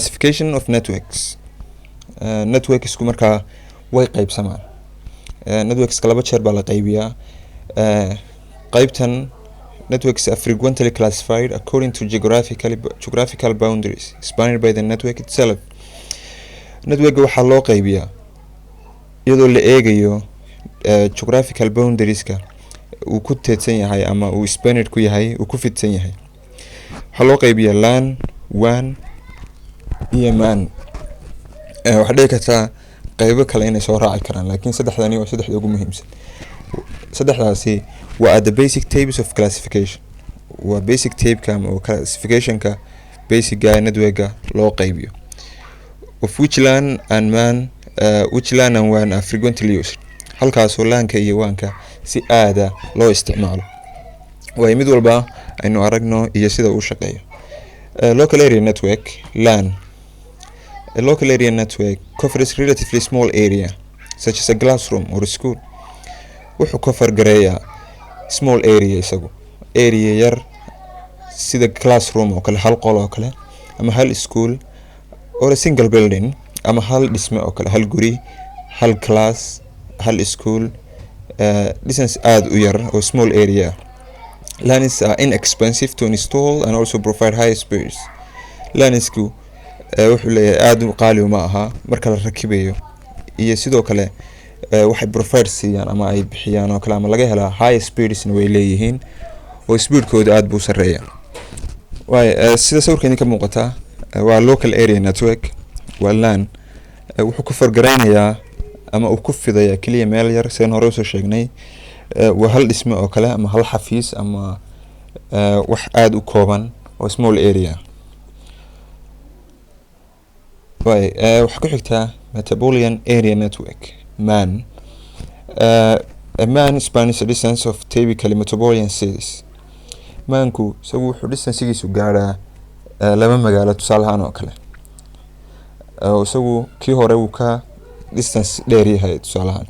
Classification of networks. Networksku markaa way qaybsamaan. Networks laba jeer baa la qaybiyaa. Qaybtan networks are frequently classified according to geographical boundaries spanned by the network itself. Network waxaa loo qaybiyaa iyadoo la eegayo geographical boundarieska uu ku teedsan yahay ama uu spanned ku yahay, uu ku fidsan yahay. Waxaa loo qaybiyaa LAN, WAN iyo MAN. Waxaa dhici kartaa qaybo kale inay soo raaci karaan, laakiin saddexdani waa saddexda ugu muhiimsan. Saddexdaasi waa the basic types of classification. Waa basic type-ka ama classification-ka basic-ga network-ga loo qaybiyo. Of which LAN and WAN are frequently used. Halkaasoo LAN-ka iyo WAN-ka si aada loo isticmaalo. Waa mid walba aynu aragno iyo sida uu shaqeeyo. Local area network LAN. A local area network covers relatively small area such as a classroom or a school. Wuxuu cover gareeyaa small area, isagu area yar sida classroom oo kale, hal qol oo kale, ama hal school or a single building, ama hal dhisme oo kale, hal guri, hal class, hal school. Distance aad u yar oo small area. LANs are inexpensive to install and also provide high speeds. LANsku wuxuu leeyahay aad u qaali ma aha marka la rakibayo, iyo sidoo kale waxay provide siiyaan ama ay bixiyaan oo kale, ama laga helaa high speeds way leeyihiin oo speedkooda aad buu sareeyaa. Sida sawirkan ka muuqata waa local area network, waa LAN. Wuxuu ku fargareynayaa ama uu ku fidayaa kaliya meel yar seen hore usoo sheegnay. Waa hal dhisme oo kale, ama hal xafiis, ama wax aad u kooban oo small area. Waxaa ku xigtaa Metropolitan Area Network MAN. A MAN spans a distance of typically metropolitan cities. MANku isagu wuxuu distance-giisu gaadhaa laba magaalo tusaale ahaan oo kale. Isagu kii hore wuu ka distance dheer yahay tusaale ahaan.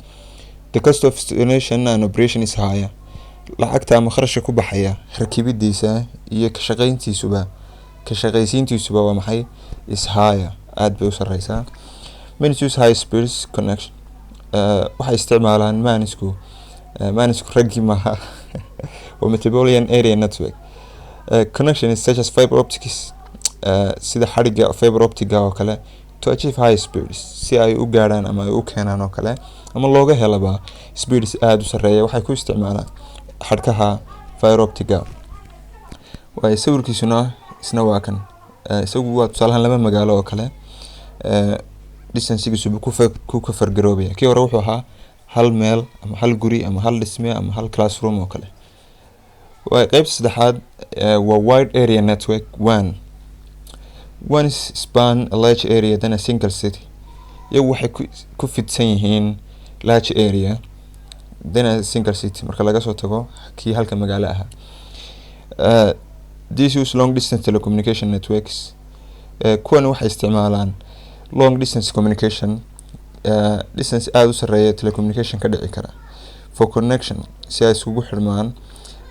The cost of installation and operation is higher. Lacagta ama kharashka ku baxaya rakibidiisa iyo ka shaqaysiintiisuba waa maxay? Is higher. aad bay u sareysaa. Many use high speeds connection. Waxay isticmaalaan MANsku raggi maaha. waa Metropolitan Area Network. Connection is such as fiber optics, sida xariga fiber optic oo kale, to achieve high speeds, si ay u gaaraan ama ay u keenaan oo kale, ama looga helaba speeds aad u sareeya. Waxay ku isticmaalaan xadhkaha fiber optic. Sawirkiisuna isna waa kan. Isagu waa tusaale ahaan laba magaalo oo kale. Distance-giisu ku ka fargaroobaya. Kii hore wuxuu ahaa hal meel, ama hal guri, ama hal dhisme, ama hal classroom oo kale. Qaybta saddexaad waa wide area network WAN. WAN span a large area than a single city. Iyagu waxay ku fidsan yihiin large area than a single city marka laga soo tago kii halka magaalo ahaa. These use long distance telecommunication networks. Kuwan waxay isticmaalaan long distance communication, distance aad u sareeya telecommunication ka dhici kara, for connection, si ay isugu xirmaan,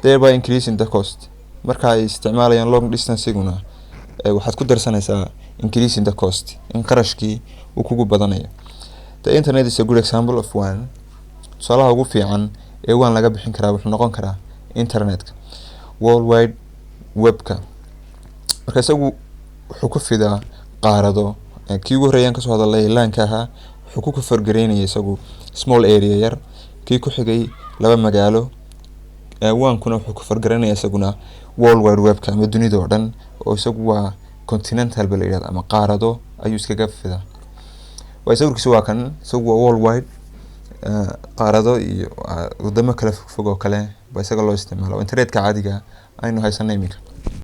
thereby increasing the cost. Marka ay isticmaalayaan long distance-iguna waxaad ku darsanaysaa increasing the cost, in qarashkii uu kugu badanayo. The internet is a good example of WAN. Tusaalaha ugu fiican ee WAN laga bixin karaa wuxuu noqon karaa internetka, World Wide Web-ka. Marka isagu wuxuu ku fidaa qaarado. Kii ugu horeeyaan ka soo hadalay LAN-ka ahaa wuxuu ku fargareynaya isagu small area yar. Kii ku xigay laba magaalo. WAN-kuna wuxuu ku fargareynaya isaguna World Wide Web-ka ama dunida oo dhan, oo isagu waa continental ba la yiraahdo, ama qaarado ayuu iskaga fidaa. Sawirkiisu waa kan. Isagu waa world wide, qaarado iyo wadamo kala fog oo kale ba isaga loo isticmaalo internetka caadiga aynu haysanay imika.